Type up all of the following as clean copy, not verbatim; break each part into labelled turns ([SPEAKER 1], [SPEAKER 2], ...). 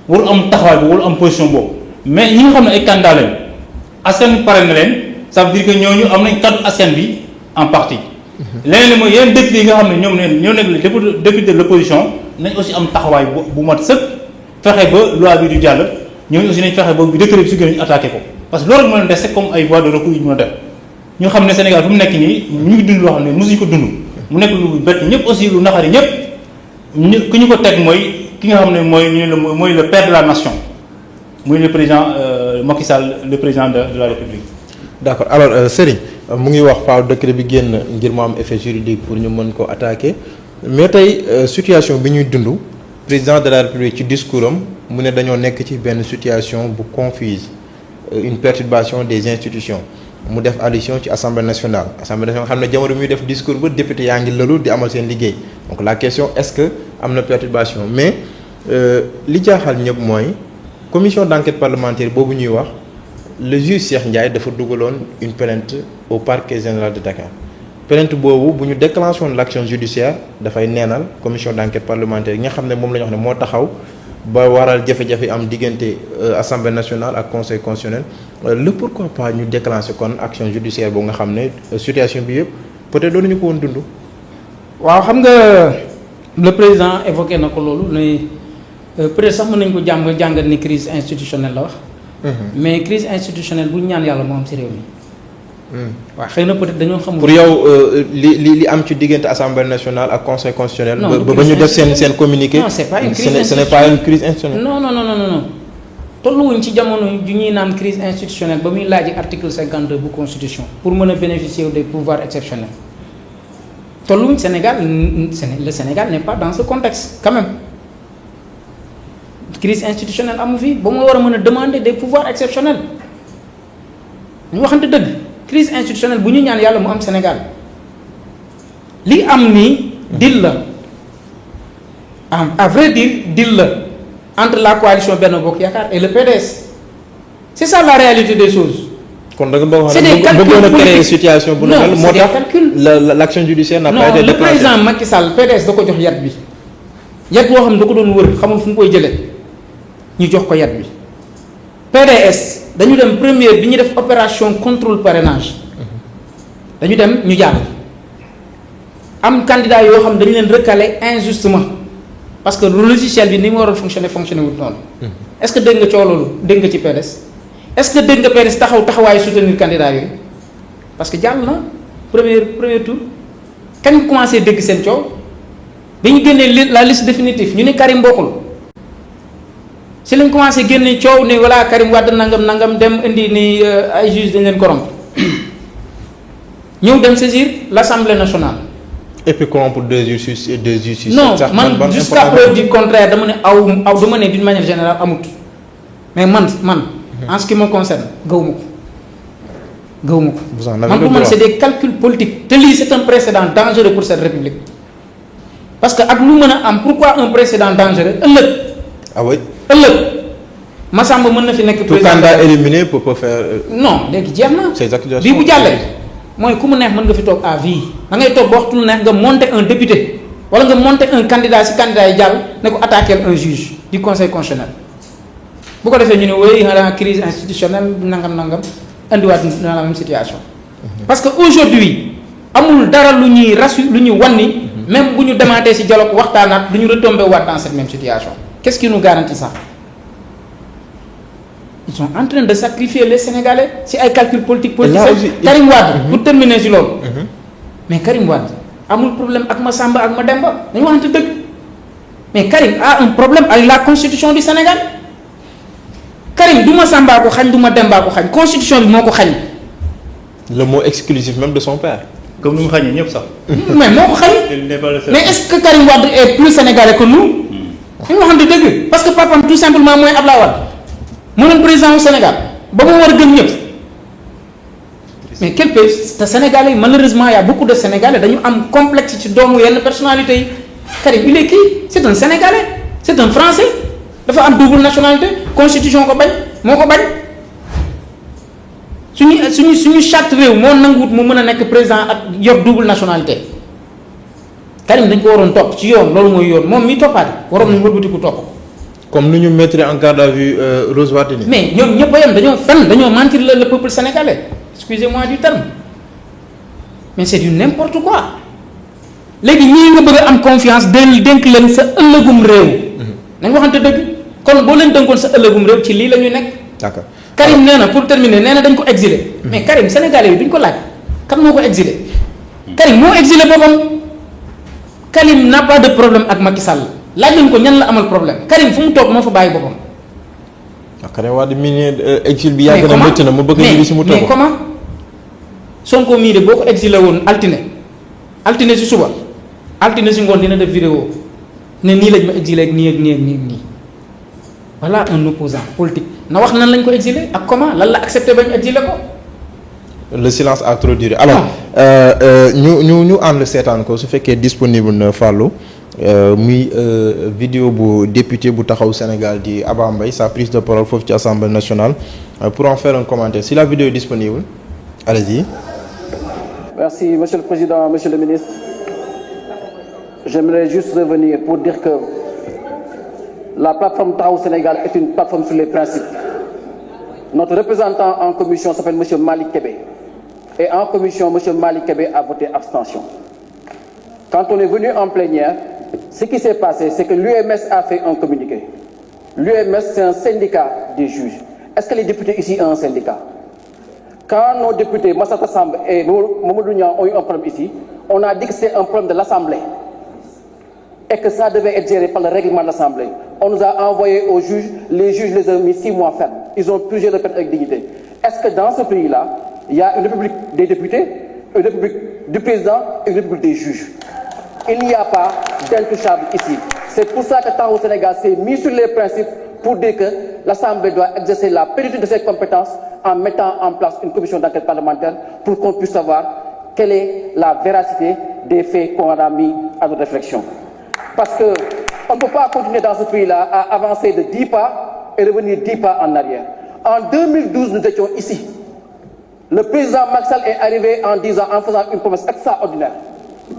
[SPEAKER 1] warul am taxawaay boobu warul am position boobu mais ñi nga xam ne ay candidat lañ askan bi pare na leen ça veut dire que ñooñu am nañ kaddu askan bi en partie. leneen li mooy yeneen député yi nga xam ne ñoo nekk les députés de l'opposition nañ aussi am taxawaay bu mat sëkk fexe ba loi bi du jàll ñooñu aussi nañ fexe ba bu décret bi su gën ñu attaqué ko parce que loolu mën a dese comme ay voies de recours yu mën a def ñu xam ne Sénégal fu mu nekk nii ñu ngi dund loo xam ne mosuñu ko dund mu nekk lu bett ñëpp aussi lu naxari ñëpp ku ñu ko teg mooy ki nga xam ne mooy le père de la nation muy le président Macky Sall le président de la République.
[SPEAKER 2] d'accord alors Serigne mu ngi wax faaw décret bi génn ngir mu am effet juridique pour ñu mën ko attaquer mais tey situation bi ñuy dund président de la République ci discours am mu ne dañoo nekk ci benn situation bu confuse une perturbation des institutions mu def allusion ci assemblée nationale xam ne jamono muy def discours ba député yaa ngi lëlu di amal seen liggéey donc la question est-ce que am na perturbation mais li jaaxal ñëpp mooy commission d'enquête parlementaire boobu ñuy wax le juge Cheikh Ndiaye dafa dugaloon une plainte au parquet général de Dakar plainte boobu bu ñu déclenché woon l'action judiciaire dafay neenal commission d'enquête parlementaire yi nga xam ne moom la ñu wax ne moo taxaw ba waral jafe-jafe am diggante assemblée nationale ak conseil constitutionnel le pourquoi pas ñu déclenché kon action judiciaire boobu nga xam ne situation bi yëpp peut-être doonuñu ko woon dund.
[SPEAKER 3] waaw xam nga le président évoqué na ko loolu ne peut-être sax mën nañu ko jàngat ni crise institutionnelle la wax. mais crise institutionnelle bu ñaan yàlla moo am ci réew mi. waaw xëy na peut-être dañoo xamul.
[SPEAKER 2] pour yow li am ci diggante assemblée nationale ak conseil constitutionnel. ba ñu def seen communiqué.
[SPEAKER 3] non c'est pas une crise
[SPEAKER 2] ce n'est pas une crise institutionnelle.
[SPEAKER 3] non tolluwuñ ci jamono ju ñuy naan crise institutionnelle ba muy laaj article 52 bu constitution pour mën a bénéficier des pouvoirs exceptionnels tolluwuñ Sénégal le Sénégal n'est pas dans ce contexte quand même. crise institutionnelle amu fi ba mu war a mën a demander des pouvoirs exceptionnels ñu waxante dëgg crise institutionnelle bu ñu ñaan yàlla mu am Sénégal li am nii deal la à vrai dire deal la entre la coalition Benno Bokk Yaakaar et le PDS c'est ça la réalité des choses.
[SPEAKER 2] kon da nga bëgg
[SPEAKER 3] c'est des calculs
[SPEAKER 2] bëggoon a créer situation bu
[SPEAKER 3] non
[SPEAKER 2] moo
[SPEAKER 3] c'est des calculs.
[SPEAKER 2] l'action judiciaire n'a pas été
[SPEAKER 3] non le président Macky Sall PDS da ko jox yat bi yat boo xam ne da ko doon wër xamul fu mu koy jëlee. ñu jox ko yat bi PDS dañu dem première bi ñu def opération contrôle parrainage dañu dem ñu jàll am candidat yoo xam dañu leen recaler injustement parce que le logiciel bi ni mu waroon fonctionner wut noonu. est-ce que dégg nga coow loolu dégg nga ci PDS est-ce que dégg nga PDS taxawaayu soutenir candidat yooyu parce que jàll na premier tour kañ commencé dégg seen coow bi ñu génnee la liste définitive ñu ne Karim bokkul. si lañ commencé génne coow ni voilà Karim Wade nangam dem indi ni ay juges dañ leen corrompre ñëw dem saisir l'Assemblée nationale.
[SPEAKER 2] et puis corrompre deux juges.
[SPEAKER 3] non man jusqu'à preuve du contraire dama ne aw dama ne d'une manière générale amut mais man en ce qui me concerne gëwuma ko. man pour man c'est des calculs politiques te lii c'est un précédent dangereux pour cette République parce que ak lu mën a am pourquoi un précédent dangereux ëllëg.
[SPEAKER 2] ah oui.
[SPEAKER 3] ëllëg Massamba mën na fi nekk président
[SPEAKER 2] tout candidat éliminé peut faire.
[SPEAKER 3] non léegi jeex na.
[SPEAKER 2] ces accusations
[SPEAKER 3] bii bu jàllee mooy ku mu neex mën nga fi toog à vie da ngay toog ba waxtu lu neex nga monter un député wala nga monter un candidat si candidat yi jàll ne ko attaquer un juge du conseil constitutionnel bu ko defee ñu ne wéy xanaa crise institutionnelle nangam andiwaat dans la même situation. parce que aujourd'hui amul dara lu ñuy lu ñuy wan ni même bu ñu demaatee si dialogue waxtaanaat du ñu retomber waat dans cette même situation. Qu'est-ce qui nous garantit ça? Ils sont en train de sacrifier les Sénégalais si ay calcul politique Karim Wade pour terminer si loolu. mais Karim Wade amul problème ak Massamba ak Mademba dañu waxante dëgg mais Karim a un problème avec la constitution du Sénégal Karim du Massamba ko xañ du Mademba ko xañ constitution bi moo ko xañ.
[SPEAKER 2] le mot exclusif même de son père.
[SPEAKER 1] comme ni mu xañee ñëpp sax.
[SPEAKER 3] mais moo ko xañ. mais est-ce que Karim Wade est plus sénégalais que nous. dañu waxante dëgg parce que papam tout simplement mooy Abdoulaye Wade moo leen président au Sénégal ba mu war a gën ñëpp mais quel pays te Sénégalais yi malheureusement y a beaucoup de Sénégalais dañu am complexe ci doomu yenn personnalité yi Karim il est qui c'est un Sénégalais c'est un Français dafa am double nationalité constitution ko bañ moo ko bañ suñu charte réew moo nanguwut mu mën a nekk président ak yor double nationalité Karim dañ ko waroon topp ci yoon loolu mooy yoon moom mi toppaate waroon nañu wëlbatiku topp
[SPEAKER 2] comme nous nous mettre en garde à vue Rose Wardini.
[SPEAKER 3] Mais ñoom ñëpp a yem dañoo mentir le peuple sénégalais excusez-moi du terme mais c'est du n'importe quoi léegi ñii nga bëgg a am confiance dénk leen sa ëllëgum réew. nañ waxante dëgg kon boo leen dénkoon sa ëllëgum réew ci lii la ñu nekk.
[SPEAKER 2] D'accord.
[SPEAKER 3] Karim nee na pour terminer nee na dañ ko exilé. mais Karim sénégalais yi duñ ko laaj kan moo ko exilé. Karim moo exilé boppam Karim n'a pas de problème ak Macky Sall laaj nañ ko ñan la amal problème Karim fu mu toog moo fa bàyyi boppam.
[SPEAKER 2] Karim Wade mii ne exil bi yàgg na métti na mu bëgg ñu si mu toog
[SPEAKER 3] mais comment Sonko mii de boo ko exilé woon altine si suba altine si ngoon dina def vidéo ne nii lañ ma exilé ak nii ak nii ak nii ak nii voilà un opposant politique na wax nan lañ ko exilé ak comment lan la accepté bañ exilé ko.
[SPEAKER 2] le silence a trop duré alors ñu ànd seetaan ko su fekkee disponible na Fallou muy vidéo bu député bu taxaw Sénégal di Abba Mbaye sa prise de parole foofu ci Assemblée nationale pour en faire un commentaire si la vidéo est disponible allez-y.
[SPEAKER 4] Merci Monsieur le Président, Monsieur le Ministre. J'aimerais juste revenir pour dire que la plateforme Taxawu Sénégal est une plateforme sur les principes. Notre représentant en commission s'appelle Monsieur Malick Kébé. Et en commission, Monsieur Malick Kébé a voté abstention. Quand on est venu en plénière, ce qui s'est passé, c'est que l'UMS a fait un communiqué. L'UMS, c'est un syndicat des juges. Est-ce que les députés ici ont un syndicat? Quand nos députés Massata Samb et Mamadou Niang ont eu un problème ici, on a dit que c'est un problème de l'Assemblée et que ça devait être géré par le règlement de l'Assemblée. On nous a envoyé aux juges, les juges les ont mis 6 mois ferme. Ils ont purgé le peine avec dignité. Est-ce que dans ce pays-là, il y a une république des députés, une république du président et une république des juges? Il n'y a pas d'intouchable ici. C'est pour ça que Taxawu Sénégal s'est mis sur les principes pour dire que l'Assemblée doit exercer la plénitude de ses compétences en mettant en place une commission d'enquête parlementaire pour qu'on puisse savoir quelle est la véracité des faits qu'on a mis à notre réflexion. Parce qu'on ne peut pas continuer dans ce pays-là à avancer de 10 pas et revenir 10 pas en arrière. En 2012, nous étions ici. Le président Macky Sall est arrivé en faisant une promesse extraordinaire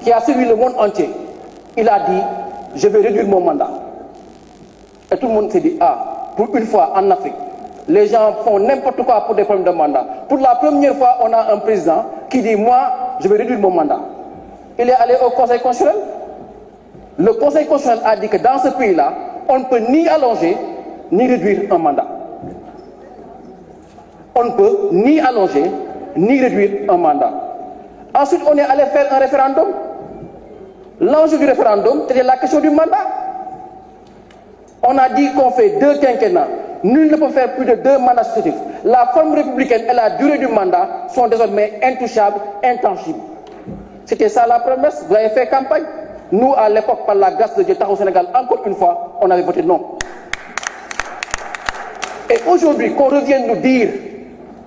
[SPEAKER 4] qui a suivi le monde entier. Il a dit, je vais réduire mon mandat. Et tout le monde s'est dit, pour une fois en Afrique, les gens font n'importe quoi pour des problèmes de mandat. Pour la première fois, on a un président qui dit, moi, je vais réduire mon mandat. Il est allé au Conseil constitutionnel. Le Conseil constitutionnel a dit que dans ce pays-là, on ne peut ni allonger, ni réduire un mandat. On ne peut ni allonger, ni réduire un mandat. Ensuite, on est allé faire un référendum. L'enjeu du référendum, c'était la question du mandat. On a dit qu'on fait 2 quinquennats. Nul ne peut faire plus de 2 mandats successifs. La forme républicaine et la durée du mandat sont désormais intouchables, intangibles. C'était ça la promesse. Vous avez fait campagne. Nous, à l'époque, par la grâce de Dieu, Taxawu Sénégal, encore une fois, on avait voté non. Et aujourd'hui, qu'on revienne nous dire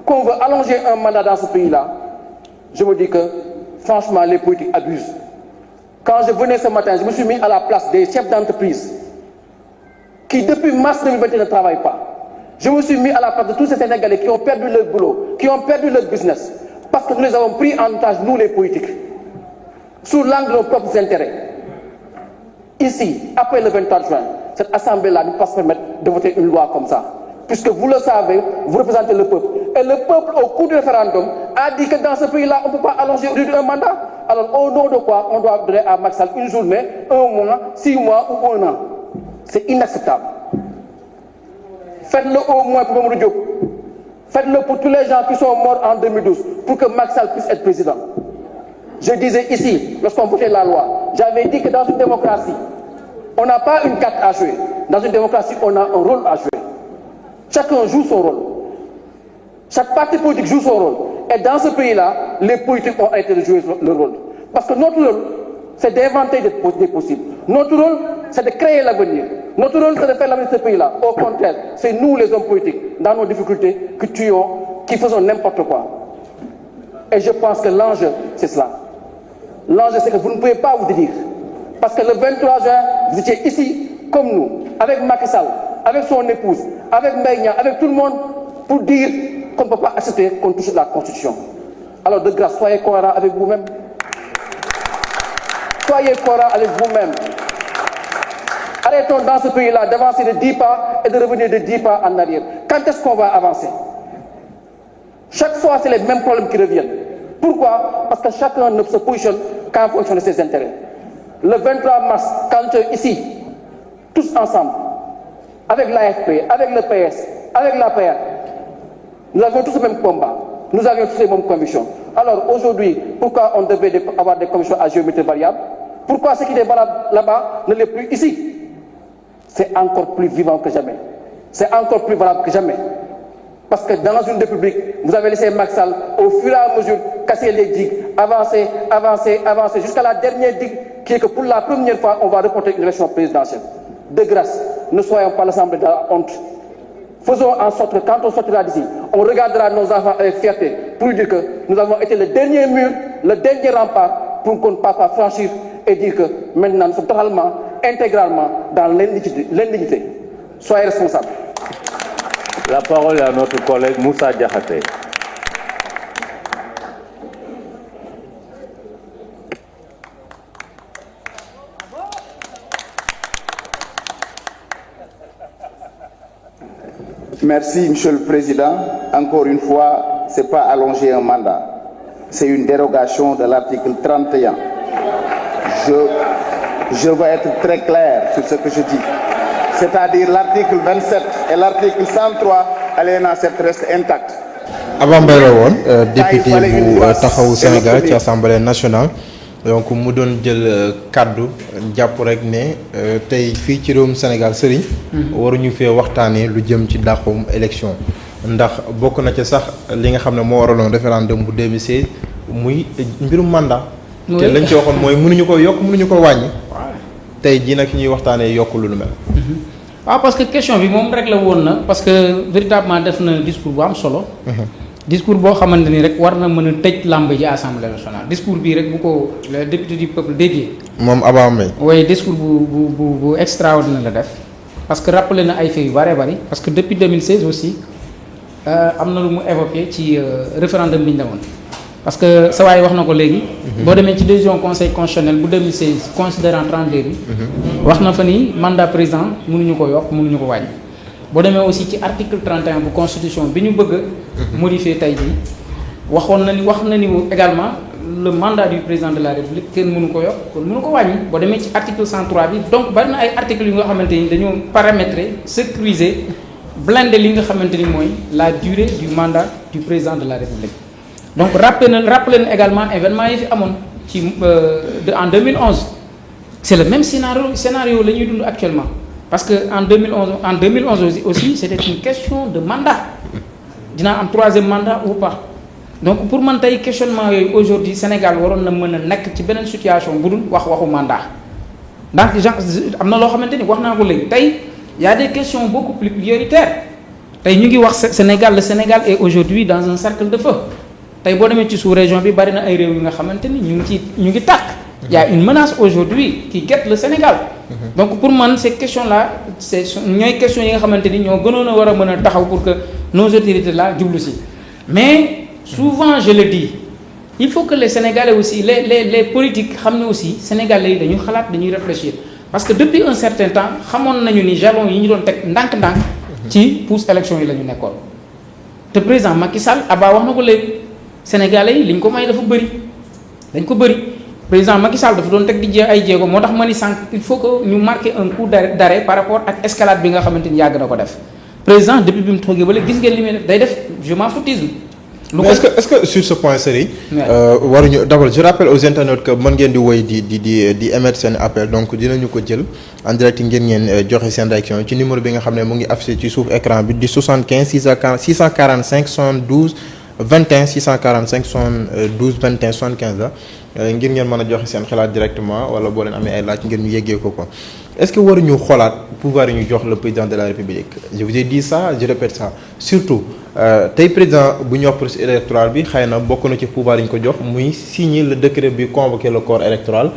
[SPEAKER 4] qu'on veut allonger un mandat dans ce pays-là, je me dis que, franchement, les politiques abusent. Quand je venais ce matin, je me suis mis à la place des chefs d'entreprise qui, depuis mars 2021, ne travaillent pas. Je me suis mis à la place de tous ces Sénégalais qui ont perdu leur boulot, qui ont perdu leur business, parce que nous les avons pris en otage, nous les politiques, sous l'angle de nos propres intérêts. Ici, après le 23 juin, cette Assemblée-là ne peut pas se permettre de voter une loi comme ça. Puisque vous le savez, vous représentez le peuple. Et le peuple, au cours du référendum, a dit que dans ce pays-là, on ne peut pas allonger un mandat. Alors, au nom de quoi on doit donner à Macky Sall une journée, 1 mois, 6 mois ou 1 an? C'est inacceptable. Faites-le au moins pour Mamadou Diop. Faites-le pour tous les gens qui sont morts en 2012, pour que Macky Sall puisse être président. Je disais ici, lorsqu'on votait la loi, j'avais dit que dans une démocratie, on n'a pas une carte à jouer. Dans une démocratie, on a un rôle à jouer. Chacun joue son rôle. Chaque parti politique joue son rôle. Et dans ce pays-là, les politiques ont été de jouer leur rôle. Parce que notre rôle, c'est d'inventer des possibles. Notre rôle, c'est de créer l'avenir. Notre rôle, c'est de faire l'avenir de ce pays-là. Au contraire, c'est nous, les hommes politiques, dans nos difficultés, qui tuons, qui faisons n'importe quoi. Et je pense que l'enjeu, c'est cela. L'enjeu, c'est que vous ne pouvez pas vous dire. Parce que le 23 juin, vous étiez ici, comme nous, avec Macky Sall, avec son épouse, avec Mbaye Niang, avec tout le monde, pour dire qu'on ne peut pas accepter qu'on touche la Constitution. Alors de grâce, soyez cohérents avec vous-même. Soyez cohérents avec vous-même. Arrêtons dans ce pays-là d'avancer de 10 pas et de revenir de 10 pas en arrière. Quand est-ce qu'on va avancer? Chaque fois, c'est les mêmes problèmes qui reviennent. Pourquoi? Parce que chacun ne se positionne qu'en fonction de ses intérêts. Le 23 mars, quand ici, tous ensemble, avec l'AFP, avec le PS, avec l'APR, nous avons tous le même combat. Nous avions tous les mêmes convictions. Alors aujourd'hui, pourquoi on devait avoir des convictions à géométrie variable? Pourquoi ce qui est valable là-bas ne l'est plus ici? C'est encore plus vivant que jamais. C'est encore plus valable que jamais. Parce que dans une république, vous avez laissé Macky Sall, au fur et à mesure, casser les digues, avancer, avancer, avancer, jusqu'à la dernière digue, qui est que pour la première fois, on va reporter une élection présidentielle. De grâce, ne soyons pas l'assemblée de la honte. Faisons en sorte que quand on sortira d'ici, on regardera nos enfants avec fierté pour dire que nous avons été le dernier mur, le dernier rempart pour qu'on ne puisse pas franchir et dire que maintenant nous sommes totalement, intégralement dans l'indignité. Soyez responsables.
[SPEAKER 5] La parole est à notre collègue Moussa Diakhaté.
[SPEAKER 6] Merci, Monsieur le Président. Encore une fois, ce n'est pas allonger un mandat. C'est une dérogation de l'article 31. Je vais être très clair sur ce que je dis. C'est-à-dire l'article 27 et l'article 103, alinéa 7 restent intacts.
[SPEAKER 2] Abba Mbaye la woon député bu taxawu Sénégal ci assemblée nationale donc mu doon jël kaddu jàpp rek ne tey fii ci réewum Sénégal sëriñ waruñu fee waxtaanee lu jëm ci dàqum élection ndax bokk na ci sax li nga xam ne moo waraloon référendum bu 2016 muy mbirum mandat te lañ ci waxoon mooy mënuñu ko yokk mënuñu ko wàññi tey jii nag ñuy waxtaanee yokk lu mel.
[SPEAKER 3] waaw parce que question bi moom rek la woon na parce que véritablement def na discours bu am solo. discours boo xamante ni rek war na mën a tëj làmb ji assemblée nationale discours bii rek bu ko le député du peuple déggee.
[SPEAKER 2] moom Abba Mbaye.
[SPEAKER 3] waaye discours bu extraordinaire la def parce que rappelé na ay faits yu bëree bëri parce que depuis 2016 aussi am na lu mu évoqué ci référendum bi ñu demoon. parce que sa waay wax na ko léegi. boo demee ci décision conseil constitutionnel bu 2016 considérant 32 bi. wax na fa ni mandat président mënuñu ko yokk mënuñu ko wàññi. boo demee aussi ci article 31 bu constitution bi ñu bëgg a modifier tey jii wax na ni également le mandat du président de la république kenn mënu ko yokk kon mënu ko wàññi. boo demee ci article 103 bi donc bari na ay articles yu nga xamante ni dañoo paramétrer sécuriser blindé li nga xamante ni mooy la durée du mandat du président de la république. donc rappelé na également événement yi fi amoon ci en 2011 c'est le même scénario la ñuy dund actuellement parce que en 2011 aussi c'était une question de mandat dinaa am troisième mandat ou pas donc pour man tey questionnement yooyu aujourd'hui Sénégal waroon na mën a nekk ci beneen situation bu dul waxu mandat donc am na loo xamante ni wax naa ko léegi tey y a des questions beaucoup plus prioritaires tey ñu ngi wax Sénégal le Sénégal est aujourd'hui dans un cercle de feu tey boo demee ci sous-région bi bari na ay réew yu nga xamante ni ñu ngi tàkk. Il y a une menace aujourd'hui qui guette le Sénégal. donc pour man ces questions là c'est ñooy questions yi nga xamante ni ñoo gënoon a war a mën a taxaw pour que nos autorités là jublu si mais souvent je le dis il faut que les Sénégalais aussi les politiques xam ne aussi Sénégalais yi dañu xalaat dañuy réfléchir parce que depuis un certain temps xamoon nañu ni jalon yi ñu doon teg ndànk-ndànk ci pousse élection yi la ñu nekkoon te président Macky Sall Abba wax na ko léegi Sénégalais yi li ñu ko may dafa dañ ko bëri président Macky Sall dafa doon teg di ay jéego moo tax ma ni sànq il faut que ñu marquer un coup d'arrêt par rapport ak escalade bi nga xamante ni yàgg na ko def président depuis bi mu toogee ba léegi gis ngeen li muy def day def je m'en foutisme.
[SPEAKER 2] est-ce que sur ce point Serigne. waruñu d'abord je rappelle aux internautes que mën ngeen di woy di émettre seen appel donc dinañu ko jël en direct ngeen joxe seen réaction ci numéro bi nga xam ne mu ngi affiché ci suuf écran bi di 75 645 72 21 645 72 21 75 la. ngir ngeen mën a joxe seen xalaat directement wala boo leen amee ay laaj ngir ñu yeggee ko est-ce que waruñu xoolaat pouvoir yi ñu jox le président de la République je vous ai dit ça je répète ça surtout tey président bu ñu wax processus électoral bi xëy na bokk na ci pouvoir yi ñu ko jox muy signer le décret bi convoquer le corps électoral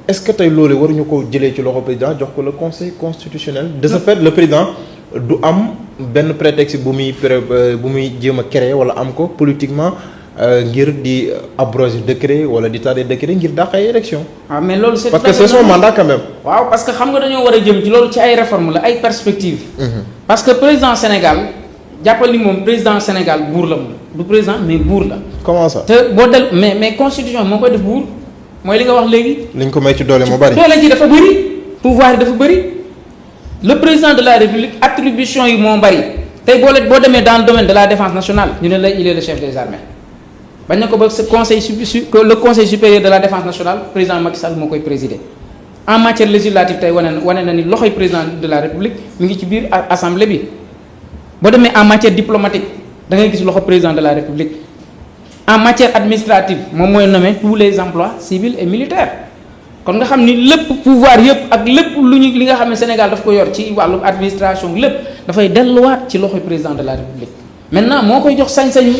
[SPEAKER 2] est-ce que tey loolu waruñu ko jëlee ci loxo président jox ko le conseil constitutionnel de ce fait le président du am benn prétexte bu muy jéem a créer wala am ko politiquement ngir di abroger décret wala di tarder décret ngir dàq ay élection.
[SPEAKER 3] waaw mais loolu c'est
[SPEAKER 2] parce que c'est son mandat quand même.
[SPEAKER 3] waaw parce que xam nga dañoo war a jëm ci loolu ci ay réformes la ay perspectives. parce que président Sénégal jàppal ni moom président Sénégal buur la moom du président mais buur la.
[SPEAKER 2] comment ça.
[SPEAKER 3] te boo del mais constitution moo koy def buur mooy li nga wax léegi.
[SPEAKER 2] liñ ko may ci doole moo bari.
[SPEAKER 3] doole ji dafa bëri pouvoir yi dafa bëri le président de la République attribution yi moo bëri tey boo demee dans le domaine de la défense nationale ñu ne la il est le chef des armées bañ na ko ba le conseil supérieur de la défense nationale président Macky Sall moo koy présider en matière législative tey wane na ni loxoy président de la République mi ngi ci biir assemblée bi boo demee en matière diplomatique da ngay gis loxo président de la République en matière administrative moom mooy nommer tous les emplois civils et militaires kon nga xam ni lépp pouvoir yëpp ak lépp li nga xam ne Sénégal daf ko yor ci wàllu administration lépp dafay delluwaat ci loxoy président de la République maintenant moo koy jox sañ-sañu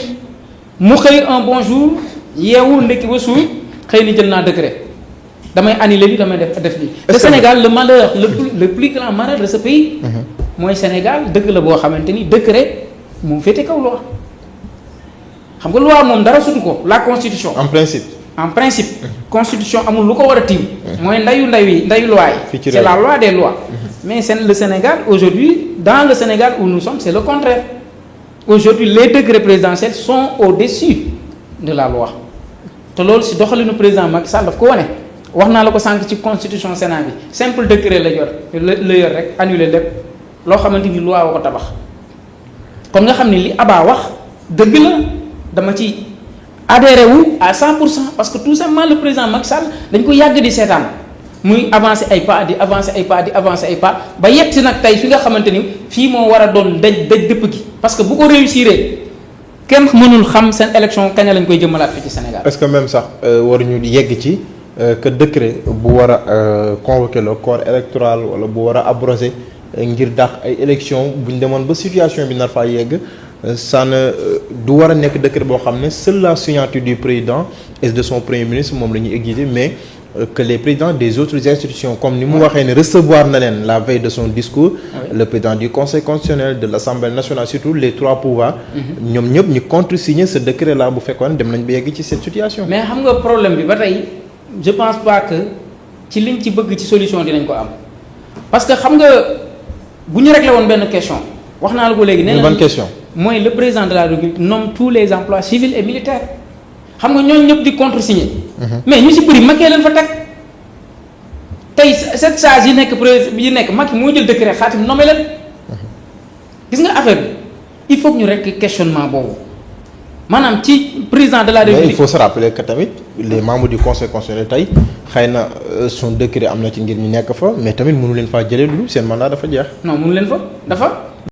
[SPEAKER 3] mu xëy un bon jour yeewu ndekki ba suur xëy ni jël naa décret damay annuler li damay def li le Sénégal le malheur le plus grand malheur de ce pays mooy Sénégal dëkk la boo xamante ni décret moo féete kaw loi xam nga loi moom dara sutu ko la constitution
[SPEAKER 2] en principe
[SPEAKER 3] constitution amul lu ko war a tiim mooy ndayu loi yi c'est la loi des lois mais le Sénégal aujourd'hui dans le Sénégal où nous sommes c'est le contraire aujourd'hui les décrets présidentiels sont au-dessus de la loi te loolu si doxalinu président Macky Sall daf ko wane wax naa la ko sànq ci constitution Sénat bi simple décret la yor rek annuler lépp loo xamante ni loi wa ko tabax kon nga xam ne li Abba wax dëgg la dama ci adhéré wu à 100% parce que tout simplement le président Macky Sall dañ ko yàgg di seetaan muy avancer ay pas di avancer ay pas ba yegg si nag tey fi nga xamante ni fii moo war a doon daj dëpp gi parce que bu ko réussir kenn mënul xam seen élection kañ lañ koy jëmmalaat fii ci Sénégal.
[SPEAKER 2] est-ce que même sax waruñu yegg ci que décret bu war a convoquer le corps électoral wala bu war a abroger ngir dàq ay élection bu ñu demoon ba situation bi nar faa yegg ça ne du war a nekk décret boo xam ne seule la signature du président et de son premier ministre moom la ñuy exiger mais que les présidents des autres institutions comme ni mu waxee ne recevoir na leen la veille de son discours le président du conseil constitutionnel de l'Assemblée nationale surtout les trois pouvoirs ñoom ñëpp ñu contresigner ce décret là bu fekkoon dem nañ ba yegg ci cette situation.
[SPEAKER 3] mais xam nga problème bi ba tey je pense pas que ci liñ ci bëgg ci solution dinañ ko am parce que xam nga bu ñu réglé woon benn question wax naa la ko léegi. nee na
[SPEAKER 2] ban question.
[SPEAKER 3] mooy le président de la République nomme tous les emplois civils et militaires xam nga ñooñu ñëpp di contresigner. mais ñu si bëri Macky leen fa teg tey cette charge yi nekk Macky moo jël décret xaatim nommé leen gis nga affaire bi il faut que ñu rek questionnement boobu maanaam ci président de la République.
[SPEAKER 2] mais il faut se rappeler que tamit les membres du conseil constitutionnel tey xëy na son décret am na ci ngir ñu nekk fa mais tamit mënu leen faa jëlee lu seen mandat dafa jeex.
[SPEAKER 3] non mënu leen fa dafa.